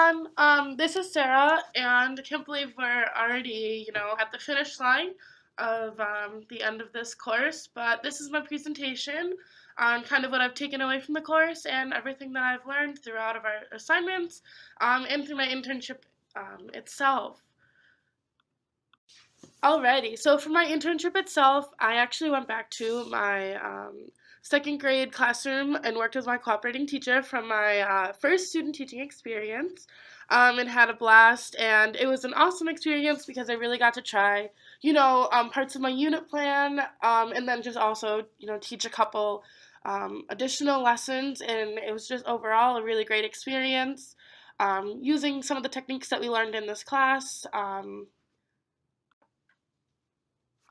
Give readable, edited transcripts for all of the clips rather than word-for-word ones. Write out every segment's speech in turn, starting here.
everyone. This is Sarah, and I can't believe we're already, at the finish line of the end of this course. But this is my presentation on kind of what I've taken away from the course and everything that I've learned throughout of our assignments and through my internship itself. Alrighty, so for my internship itself, I actually went back to my second grade classroom and worked with my cooperating teacher from my first student teaching experience and had a blast. And it was an awesome experience because I really got to try, parts of my unit plan and then just also, teach a couple additional lessons. And it was just overall a really great experience using some of the techniques that we learned in this class.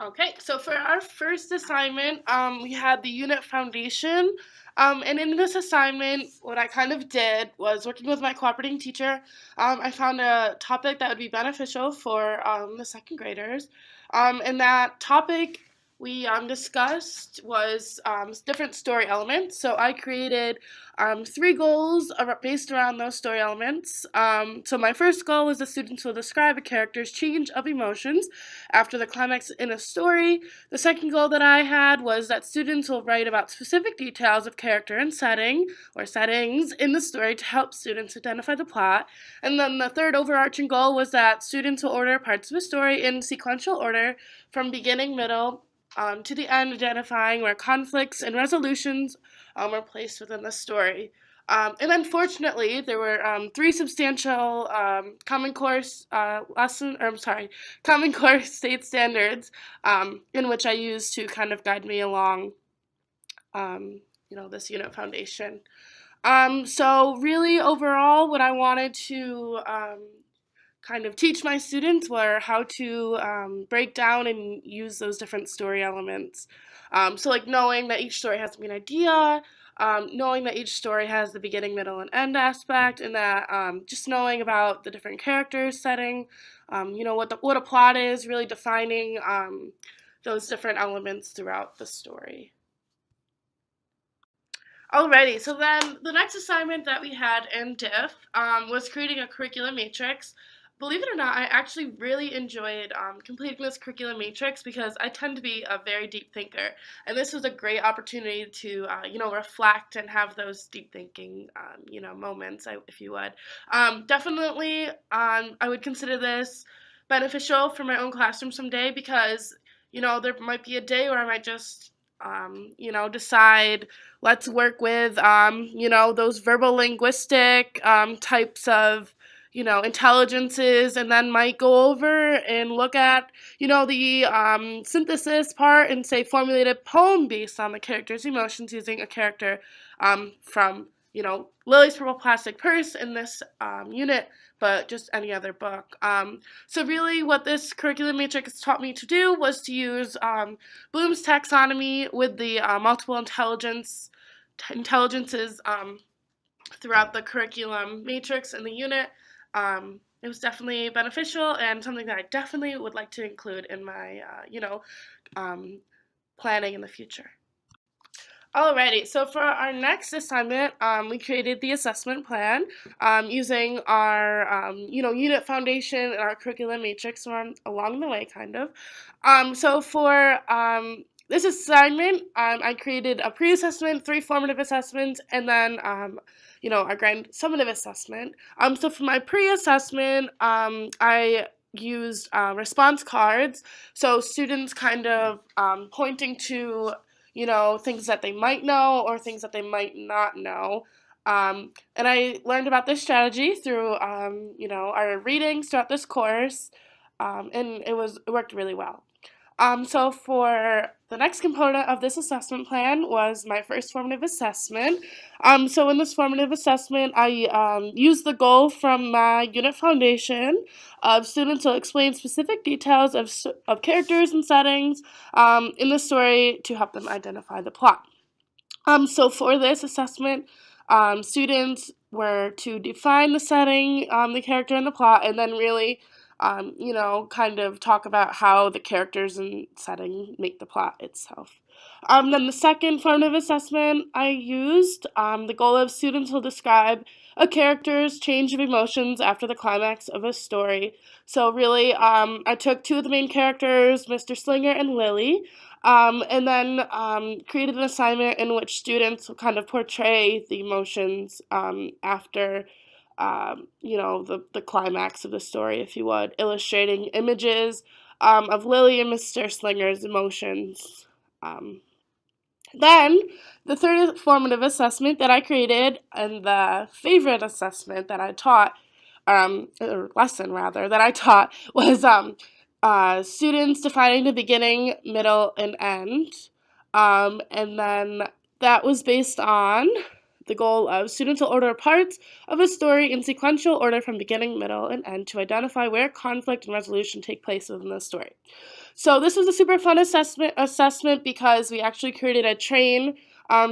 Okay, so for our first assignment, we had the unit foundation, and in this assignment, what I kind of did was working with my cooperating teacher, I found a topic that would be beneficial for the second graders, and that topic we discussed was different story elements. So I created 3 goals based around those story elements. So my first goal was the students will describe a character's change of emotions after the climax in a story. The second goal that I had was that students will write about specific details of character and setting or settings in the story to help students identify the plot. And then the third overarching goal was that students will order parts of a story in sequential order from beginning, middle, to the end, identifying where conflicts and resolutions were placed within the story. And unfortunately, there were 3 substantial Common Core state standards in which I used to kind of guide me along, this unit foundation. So really, overall, what I wanted to kind of teach my students were how to break down and use those different story elements. So like knowing that each story has to be an idea, knowing that each story has the beginning, middle, and end aspect, and that just knowing about the different characters, setting, what a plot is, really defining those different elements throughout the story. Alrighty, so then the next assignment that we had in DIFF was creating a curriculum matrix. Believe it or not, I actually really enjoyed completing this curriculum matrix because I tend to be a very deep thinker, and this was a great opportunity to, reflect and have those deep thinking, moments, if you would. Definitely, I would consider this beneficial for my own classroom someday because, there might be a day where I might just decide let's work with, those verbal linguistic types of, intelligences, and then might go over and look at, the synthesis part and say formulate a poem based on the character's emotions using a character from, Lily's Purple Plastic Purse in this unit, but just any other book. So really what this curriculum matrix taught me to do was to use Bloom's taxonomy with the multiple intelligences throughout the curriculum matrix in the unit. It was definitely beneficial and something that I definitely would like to include in my, planning in the future. Alrighty, so for our next assignment, we created the assessment plan using our, unit foundation and our curriculum matrix along the way, kind of. So for this assignment, I created a pre-assessment, 3 formative assessments, and then, our grand summative assessment. So for my pre-assessment, I used response cards, so students kind of pointing to things that they might know or things that they might not know. And I learned about this strategy through, our readings throughout this course, and it worked really well. So for the next component of this assessment plan was my first formative assessment. So in this formative assessment, I used the goal from my unit foundation of students will explain specific details of characters and settings in the story to help them identify the plot. So for this assessment, students were to define the setting, the character, and the plot, and then really kind of talk about how the characters and setting make the plot itself. Then the second formative assessment I used, the goal of students will describe a character's change of emotions after the climax of a story. So really, I took two of the main characters, Mr. Slinger and Lily, and then created an assignment in which students will kind of portray the emotions after the climax of the story, if you would, illustrating images of Lily and Mr. Slinger's emotions. Then, the third formative assessment that I created, and the favorite assessment that I taught, or lesson rather, that I taught, was students defining the beginning, middle, and end. And then that was based on the goal of students will order parts of a story in sequential order from beginning, middle, and end to identify where conflict and resolution take place within the story. So this was a super fun assessment because we actually created a train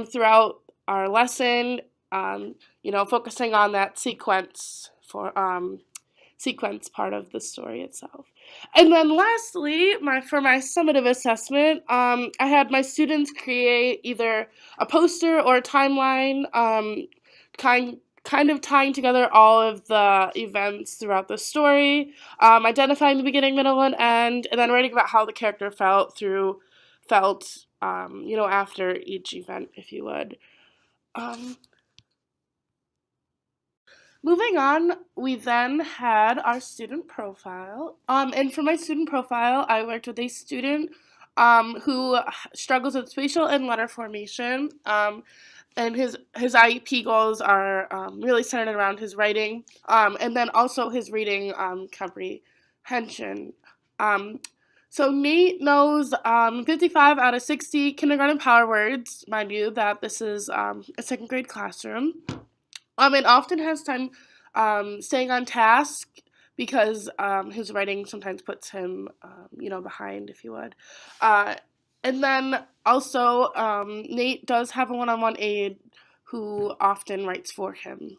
throughout our lesson, focusing on that sequence part of the story itself. And then lastly, for my summative assessment, I had my students create either a poster or a timeline, kind of tying together all of the events throughout the story, identifying the beginning, middle, and end, and then writing about how the character felt after each event, if you would. Moving on, we then had our student profile. And for my student profile, I worked with a student who struggles with spatial and letter formation. And his IEP goals are really centered around his writing, and then also his reading comprehension. So Nate knows 55 out of 60 kindergarten power words. Mind you, that this is a second grade classroom. And often has time staying on task because his writing sometimes puts him, behind, if you would. And then also, Nate does have a one-on-one aide who often writes for him.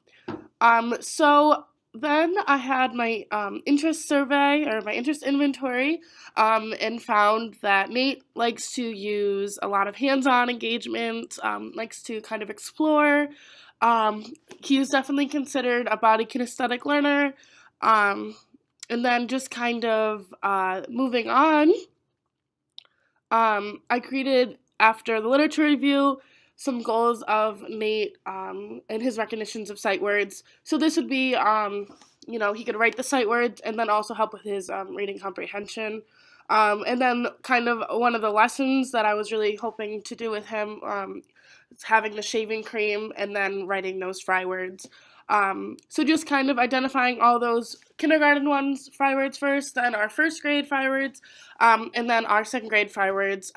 So then I had my interest survey, or my interest inventory, and found that Nate likes to use a lot of hands-on engagement, likes to kind of explore. He was definitely considered a body kinesthetic learner. And then just kind of moving on, I created, after the literature review, some goals of Nate and his recognitions of sight words. So this would be, he could write the sight words and then also help with his reading comprehension. And then kind of one of the lessons that I was really hoping to do with him is having the shaving cream and then writing those fry words. So just kind of identifying all those kindergarten ones, fry words first, then our first grade fry words, and then our second grade fry words.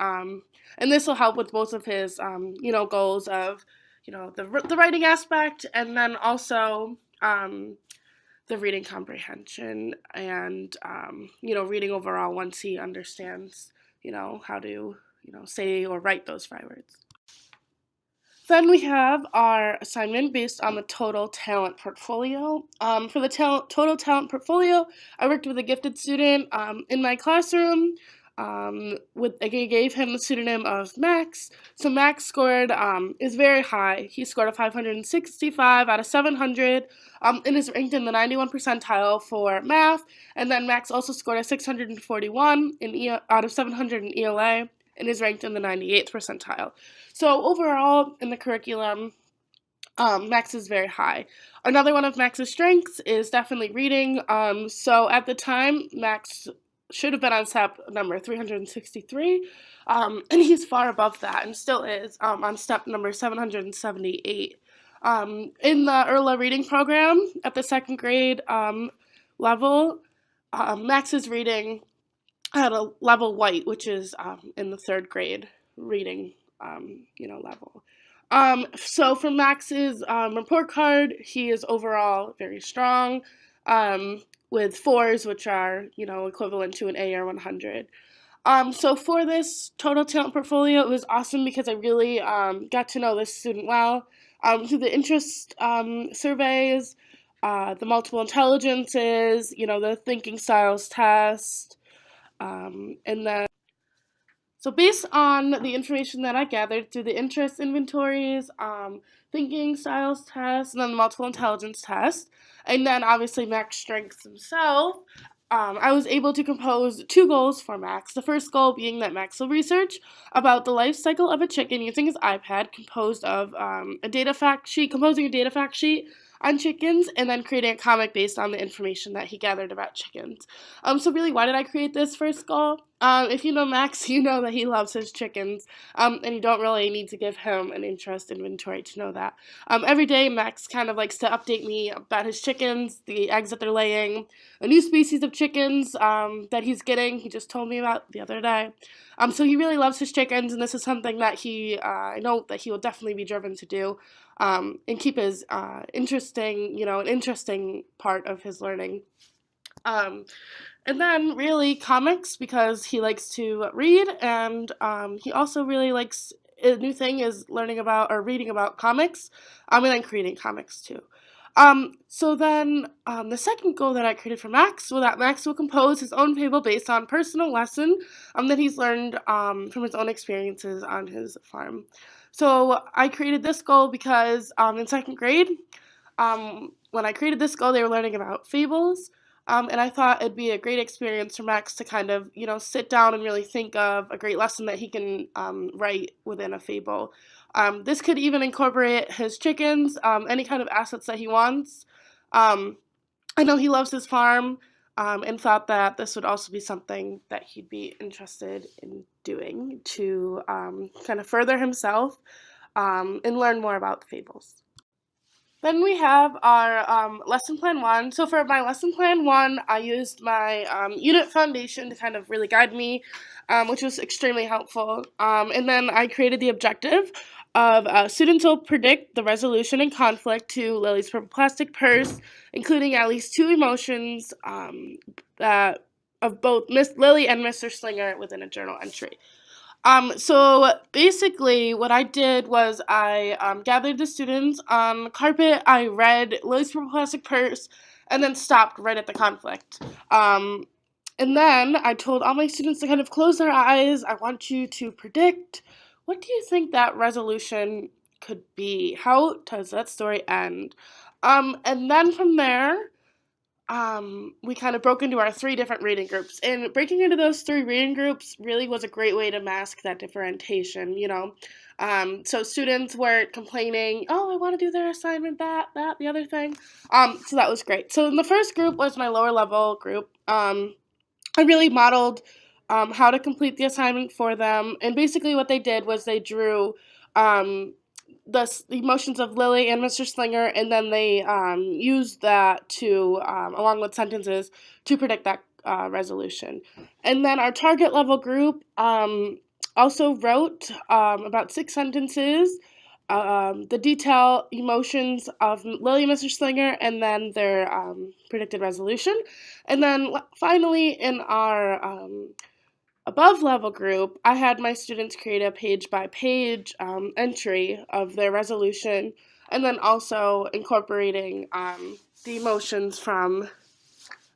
And this will help with both of his, goals of, the writing aspect, and then also the reading comprehension and, reading overall once he understands, how to, say or write those fry words. Then we have our assignment based on the total talent portfolio. For the total talent portfolio, I worked with a gifted student in my classroom. I gave him the pseudonym of Max. So Max scored is very high. He scored a 565 out of 700 and is ranked in the 91 percentile for math. And then Max also scored a 641 out of 700 in ELA and is ranked in the 98th percentile. So overall, in the curriculum, Max is very high. Another one of Max's strengths is definitely reading. So at the time, Max should have been on step number 363, and he's far above that and still is on step number 778. In the ERLA reading program at the second grade level, Max's reading at a level white, which is in the third grade reading, level. So for Max's report card, he is overall very strong, with 4s, which are, equivalent to an A or 100. So for this total talent portfolio, it was awesome because I really got to know this student well. Through the interest surveys, the multiple intelligences, the thinking styles test, and then So based on the information that I gathered through the interest inventories, thinking styles test, and then the multiple intelligence test, and then obviously Max strengths himself, I was able to compose two goals for Max. The first goal being that Max will research about the life cycle of a chicken using his iPad, composing a data fact sheet on chickens, and then creating a comic based on the information that he gathered about chickens. So really, why did I create this first goal? If you know Max, you know that he loves his chickens, and you don't really need to give him an interest inventory to know that. Every day, Max kind of likes to update me about his chickens, the eggs that they're laying, a new species of chickens that he's getting. He just told me about the other day. So he really loves his chickens, and this is something that I know that he will definitely be driven to do, and keep his an interesting part of his learning. And then really comics, because he likes to read, and he also really likes, a new thing is learning about or reading about comics, and then creating comics too. So then the second goal that I created for Max was that Max will compose his own fable based on personal lesson that he's learned from his own experiences on his farm. So I created this goal because in second grade, when I created this goal, they were learning about fables. And I thought it'd be a great experience for Max to kind of, sit down and really think of a great lesson that he can write within a fable. This could even incorporate his chickens, any kind of assets that he wants. I know he loves his farm, and thought that this would also be something that he'd be interested in doing to kind of further himself and learn more about the fables. Then we have our lesson plan 1. So for my lesson plan 1, I used my unit foundation to kind of really guide me, which was extremely helpful. And then I created the objective of students will predict the resolution and conflict to Lily's purple plastic purse, including at least 2 emotions that of both Miss Lily and Mr. Slinger within a journal entry. So basically what I did was I gathered the students on the carpet, I read Lily's Purple Plastic Purse, and then stopped right at the conflict. And then I told all my students to kind of close their eyes. I want you to predict, what do you think that resolution could be? How does that story end? And then from there, we kind of broke into our 3 different reading groups, and breaking into those 3 reading groups really was a great way to mask that differentiation, so students weren't complaining, oh, I want to do their assignment, the other thing, so that was great. So in the first group was my lower level group. I really modeled how to complete the assignment for them, and basically what they did was they drew the emotions of Lily and Mr. Slinger, and then they used that to, along with sentences, to predict that resolution. And then our target level group also wrote about 6 sentences, the detail emotions of Lily and Mr. Slinger, and then their predicted resolution. And then finally, in our above level group, I had my students create a page by page entry of their resolution, and then also incorporating the emotions from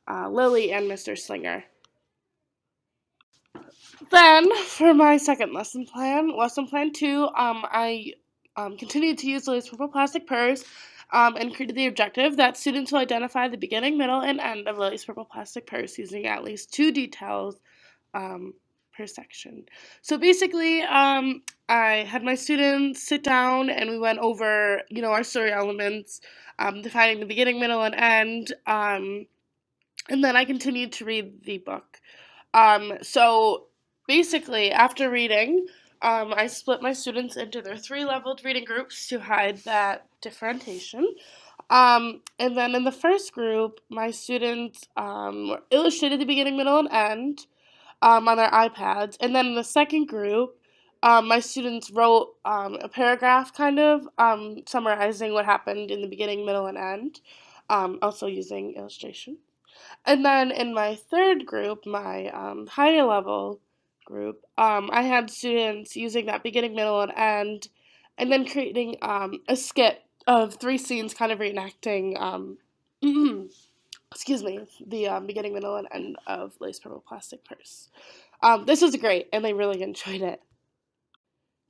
Lily and Mr. Slinger. Then for my second lesson plan 2, I continued to use Lily's purple plastic purse and created the objective that students will identify the beginning, middle, and end of Lily's purple plastic purse using at least 2 details per section. So basically, I had my students sit down and we went over, our story elements, defining the beginning, middle, and end, and then I continued to read the book. So basically, after reading, I split my students into their 3-leveled reading groups to hide that differentiation. And then in the first group, my students illustrated the beginning, middle, and end on their iPads. And then in the second group, my students wrote a paragraph kind of summarizing what happened in the beginning, middle, and end, also using illustration. And then in my third group, my higher level group, I had students using that beginning, middle, and end, and then creating a skit of 3 scenes kind of reenacting the beginning, middle, and end of Lace Purple Plastic Purse. This was great, and they really enjoyed it.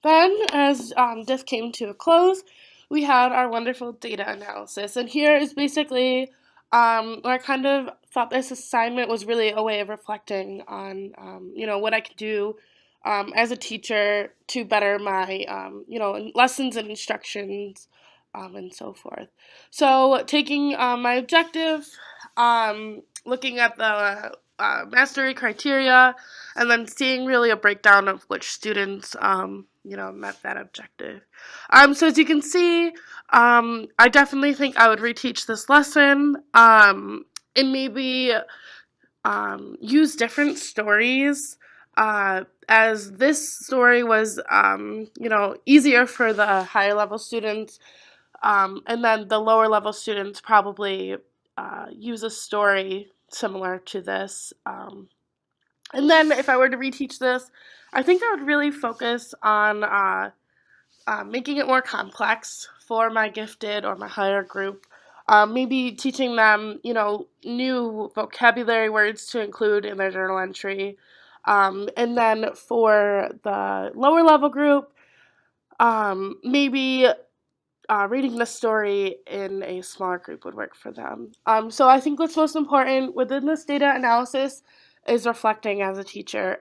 Then, as DIFF came to a close, we had our wonderful data analysis. And here is basically where I kind of thought this assignment was really a way of reflecting on, what I could do as a teacher to better my, lessons and instructions and so forth. So, taking my objective, looking at the mastery criteria, and then seeing really a breakdown of which students, met that objective. So as you can see, I definitely think I would reteach this lesson, and maybe use different stories. As this story was, easier for the higher level students, and then the lower level students probably use a story similar to this. And then if I were to reteach this, I think I would really focus on making it more complex for my gifted or my higher group. Maybe teaching them, new vocabulary words to include in their journal entry. And then for the lower level group, maybe reading the story in a smaller group would work for them. So I think what's most important within this data analysis is reflecting as a teacher.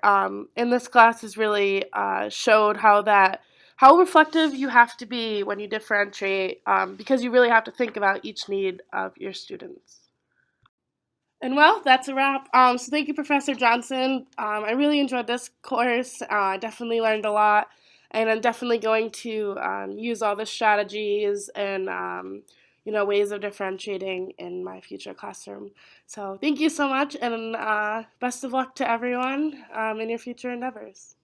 In this class has really showed how reflective you have to be when you differentiate, because you really have to think about each need of your students. And well, that's a wrap. So thank you, Professor Johnson. I really enjoyed this course. I definitely learned a lot, and I'm definitely going to use all the strategies and ways of differentiating in my future classroom. So thank you so much, and best of luck to everyone in your future endeavors.